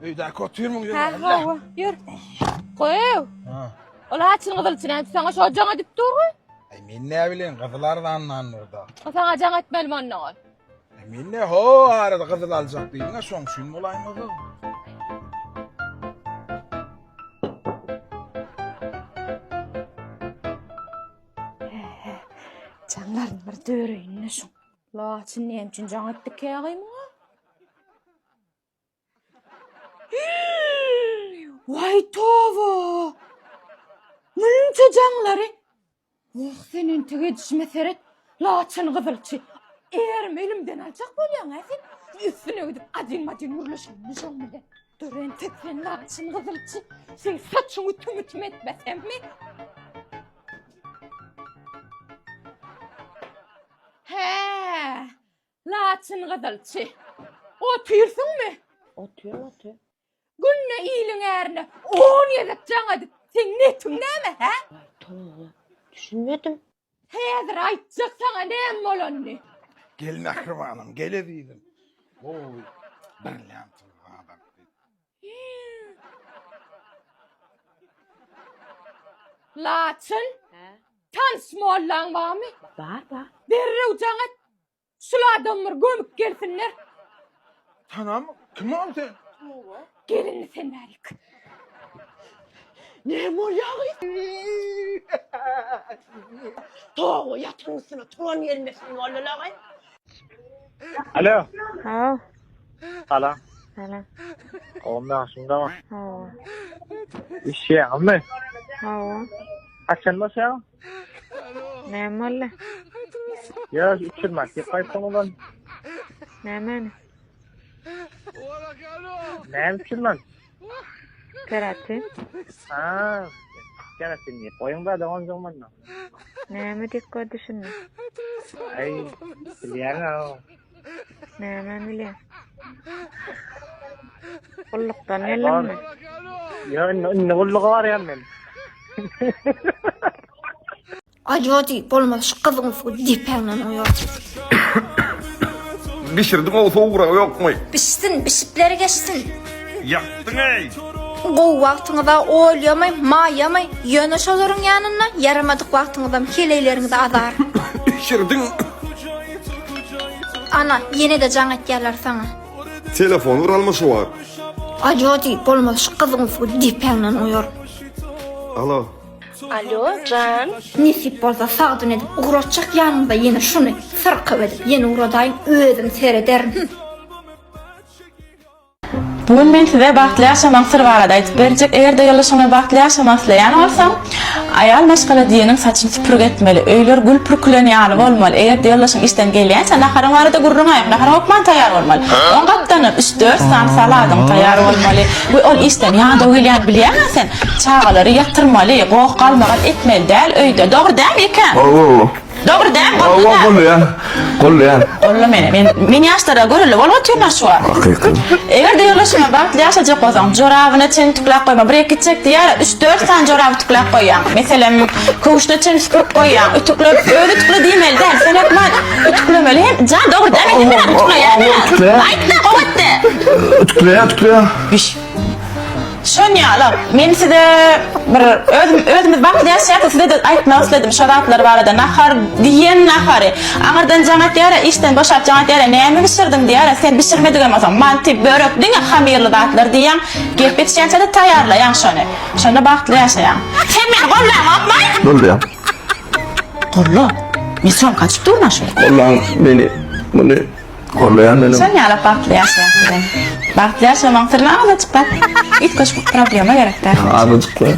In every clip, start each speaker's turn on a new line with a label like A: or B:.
A: Öýdäki oturma
B: Ha, hawa, yür. Goýew.
A: Ha.
B: Ola açyň gyzylçyna sana şo jaň edip durgy.
A: Men ne bilen kızlardan anlanırda.
B: Sana jaň etmeli manna.
A: Men ne ho arada kızıl alacak diýdiňe şoň şun bolaýmady.
B: Jaňlaryň bir döreýine şu. Laçyn näme üçin jaň etdik kägýmy? Vay tova! Münçe jaňlary. Oh senin tege düşmeseret. Laçyn gyzylçy. Erim elimden aljak bolýan äsen. Üstüne gidip adyn urlaşyny şoň bilen. Dören tekren laçyn gyzylçy. Sen saçyňy tümütüm etmesemmi? He, laçyn gyzylçy. Otyrsyňmy?
C: Otur.
B: Günne iyiliň ärine 10 ýylap jaň edip sen netim näme ha?
C: Tamam. Düşünmedim.
B: Häzir aýtjak saňa näme bolandy?
A: Gel Nahrimanım, gele diýdim. Oy, brilliant adam.
B: Laçyn,
C: He?
B: tansmollan barmy?
C: Var.
B: Derrew jaň et. Şular adamlar gömüp gelsinler.
A: Tanam, kim ol sen?
B: Gelin sen bärik.
C: Ne bolýar? Toğu yatırmışsın, turan yermesin vallahi.
D: Alo.
C: Ha.
D: Salam.
C: Salam.
D: Onda şunda mı?
C: Ha.
D: İş yapma.
C: Ha.
D: Kaçın mı sen?
C: Ne molla?
D: Ya uçurmak. Yapay konudan.
C: Ne men?
D: Ne uçurmak?
C: Karate.
D: Ha. Gene seni. Oyunda devam zaman.
C: Ne mi dikkat düşünme.
D: Ay. Biliyorum.
C: Ne men bile. Kulluktan gelin mi?
D: Ya ne kulluğu var ya men.
B: Ajodi bolmaz şu kızın su dipeňden oýar.
E: Bişirdim o soğura yok mu?
B: Pişsin, pişipleri geçsin.
E: Yaktın ey.
B: Gow wagtyňyzda oýlamay, maýamay, ýöneş olaryň ýanyna yaramadyk wagtyňyzda heleleриňde azar.
E: Bişirdin.
B: Ana, ýene de jaň etýärler saňa.
E: Telefon vuralması var.
B: Ajodi bolmaz şu kızın su dipeňden oýar.
E: Alo.
C: Alo, Can.
B: Nisip bolsa sagdyn edip uğraşjak ýanynda ýene şuny syrkyp edip ýene uradaýyn özüm serederim.
F: Bugün men size bahtly ýaşamaň syry barada aýtyp berjek. Egerde ýollaşyňy bahtly ýaşamak isleýän bolsaň, aýal meşgala diýeniň saçyny süpürg etmeli, öýler gül pürklenýär bolmaly. Egerde ýollaşyň işden gelýänse, nahara barada gurrun aýyp, nahara hokman taýýar bolmaly. On gapdanyp 3-4 saat saladyň taýýar bolmaly. Bu ol işden ýa-da gelýän bilýän sen, çağalary ýatyrmaly, gowuk galmagan etmeli däl öýde. Dogry däl eken?
E: Oo.
F: Dogry däl.
E: Qollayan.
F: Olla men ýaşlara göreli bolup oturma şu an. Egerde ýollaşyňa bahtly ýaşajak bolsaň, jorabyna çen tuklap goýma, bir iki çek diýär, 3-4 san joraby tuklap goýýan. Meselem, köwüşde çen süpürip goýýan, ütüklep, öýle tukla diýmeli däl. Sen etmän, ütüklemeli hem jan dogry däl, men ütükleýän. Aýtma, gowatdy.
E: Ütükleýän.
F: Biş. Şonýalar, men size bir özümüz bahtly ýaşaýak, size de aýtmak isledim şoratlar barada. Nahar diýen nahary. Aňyrdan jaňat ýara işden boşap jaňat ýara näme bişirdim diýär, sen bişirmediň bolsaň, mantyp börek diňe hamirli batlar diýen, gelip etýänse de taýýarlaýan şonu. Şonu bahtly ýaşaýan. Sen meni gollaňapmaý?
E: Qollayan.
F: Golla. Men şol kaçyp durma şu.
E: Qollayan beni. Bunu qollayan benim.
F: Şonýalar bahtly ýaşaýan. Bahtly ýaşamaň syryny anlatyp bak. Itkoş problema gerekler.
E: Anladıklar.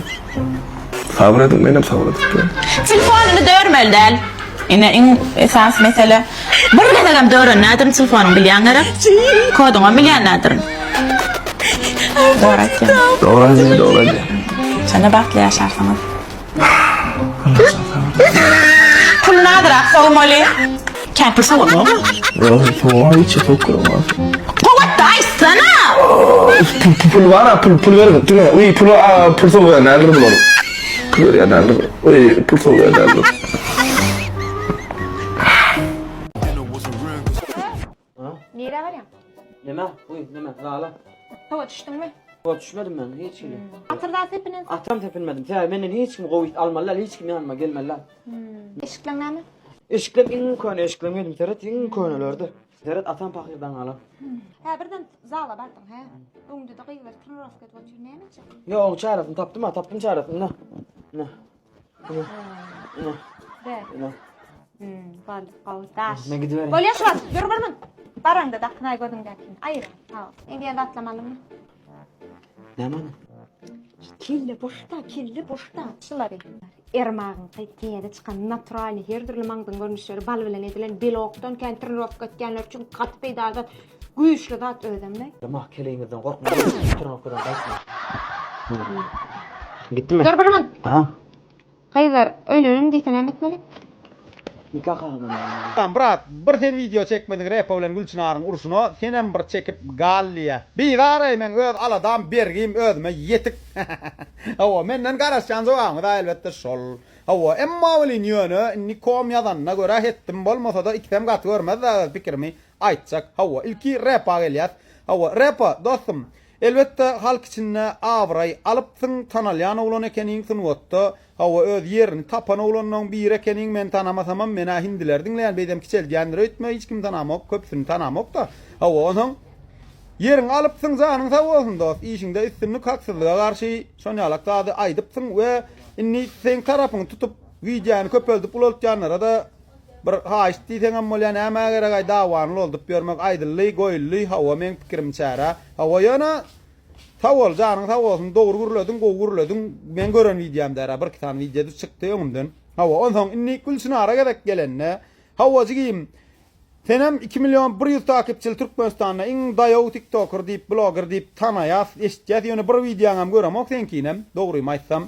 E: Sabır edin, benim sabır edin.
F: Telefonunu dörmeli däl. Ine esas mesele. Bir gedegem dörün nädir telefonuny bilýän gerek. Koduňa bilýän nädir.
E: Doğru.
F: Sana bahtly ýaşarsyňyz. Pul nädir aksagmaly? Kämpir sowma.
E: Yok, hiç sokuramaz.
F: Gowatdy aýtsana.
E: Pul var ha, pul verin. Tüne, uy pul soğuya nerede bulalım? Pul ver nerede? Uy pul soğuya nerede?
B: Nere barýan?
G: Nima? Uy, nima? Zala.
B: Tava düşdün mü?
G: O düşmedim ben hiç öyle.
B: Atırda tepiniz.
G: Atam tepinmedim. Ya benden hiç kim kovit almalılar, hiç kim yanıma gelmeliler.
B: Eşiklen näme?
G: Eşiklem in köne eşiklem yedim. Teret in könelerdi. Teret atam pakirdan alıp.
B: Ha birden zala bardın ha. Öňde de gyýlar tırnaf ketip otur nämeçe?
G: Yok çaresini taptım ha, taptım çaresini. Ne? Ne?
B: De.
G: Ne?
B: Baldy gawdaş.
G: Ne gidiver?
B: Bol ýaşar, ýür birmin. Baranda da kınay gördüň däkin. Aýyr. Ha. Endi atlamalymy?
G: Ne mana?
B: Kille boşta. Şular ermağın teyde çıkan natural her türlü mangdan görünüşleri bal bilen edilen bloktan kentin rop ketkenler üçün kat peýdalat güýçli zat ödemle.
G: Mah keleýiňizden gorkma. Tırnakdan gaýtma. Gitdimi?
B: Dur birmin.
G: Ha?
B: Gaýdar öýlenim diýsen etmeli.
G: Nikah kıldım.
H: Tamam brat, bir sen video çekmedin Repo bilen Gülçınar'ın urusunu, senem bir çekip galliye. Bir var men öz aladam bergim özüme yetik. Hawa menden garaşan zoğan da elbette şol. Hawa emma bilin ýöne nikom ýazanna göre hetdim bolmasa da ikitem gat görmez da pikirimi aýtsak. Hawa ilki Repa gelýär. Hawa Repa dostum, elbette halk içinde avray alıpsın tanalyan ulan ekeniň sunwatda. Hawa öz ýerini tapan ulanyň bir ekeniň men tanamasam mena hindiler dinleýän beýdem kiçelgenler ötme hiç kim tanamak köpsüni tanamak da. Hawa onuň ýeriň alypsyň janyň sag bolsun dost. İşiňde üstünlük haksızlyga garşy şonýalakda aýdypsyň we inni sen tarapyny tutup wideony köpeldip ulatjanlara da bir haýyş diýsen bolýan äme gerek dawany oldup bermek aýdylly goýully. Hawa men pikirim çara. Hawa ýana Tawol janyň tawolsun dogry gürledin, gowy gürledin. Men gören videomda ara bir tane video çykdy öňümden. Hawa onsoň inni Gülçinara gerek gelenne. Hawa jigim senem 2 milyon 100 takipçili Türkmenistanda iň daýaw TikToker diýip blogger diýip tanaýas. Eşitýär ýöne bir videoňam görem, ok senkinem, dogry aýtsam.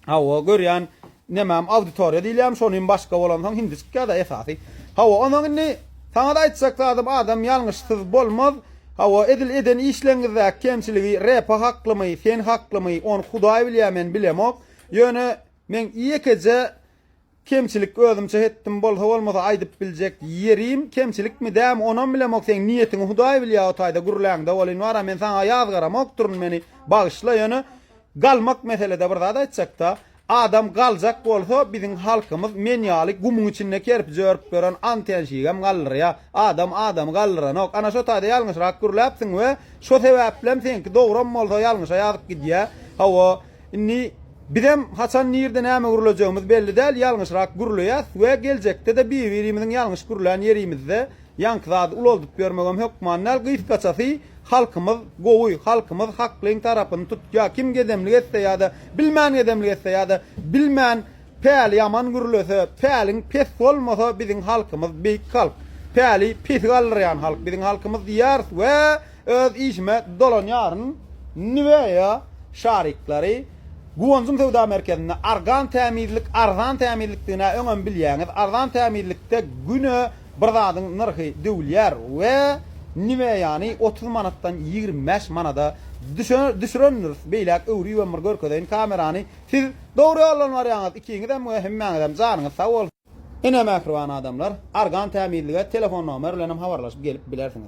H: Hawa görýän nemem auditoriýa diýilýär, şonuň başga bolansoň hindiska da esasy. Hawa onuň inni taňa da aýtsak adam ýalňyşsyz bolmaz. Hawa edil eden işleňizde kemçiligi Repa haklymy, sen haklymy, on Hudaý bilýär men bilemok. Ýöne men ýekece kemçilik özümçe etdim bolsa bolmasa aýdyp biljek ýerim kemçilikmi däm onan bilemok sen niýetiň Hudaý bilýär o taýda gurlaňda bolyn wara men saňa ýazgaram turun meni bagyşla ýöne galmak meselede bir zat aýtsak da adam galjak bolsa biziň halkymyz menýalyk gumuň içinde kerip jörüp gören antenşigem gallar ya adam gallanok ana şo taýda ýalňyşrak gürläpsiň we şo sebäplem senki dogram bolsa ýalňyşa ýazyp gidýär. Hawa inni bidem haçan nirde näme gürlejegimiz belli däl, ýalňyşrak gürleýär we geljekde de bir-birimiziň ýalňyş gürlän ýerimizde ýankyzad uloldup bermegem hökmannal gyýtgaçasy halkymyz gowy, halkymyz haklyň tarapyny tutýar. Kim gedemlik etse ýa-da bilmän gedemlik etse ýa-da bilmän päli ýaman gürlese, päliň pes bolmasa biziň halkymyz beýik halk. Päli pes gallaryan halk biziň halkymyz diýär we öz işme dolanýaryn niweýa şariklary Guwonjum Sowda Merkezinde arzan tämirlikdigine öňem bilýäňiz. Arzan tämirlikde güne bir zadyň narhy döwülýär we nime yani 30 manatdan 25 manada düşürünür beýlek öwri ömür görkedeň kamerany siz dogry ýollanýarýaňyz ikiňizden hemmäňizden janyňyz sag bolsun. Ene mähriban adamlar argan tämirlige telefon nomer bilen habarlaşyp gelip bilersiňiz.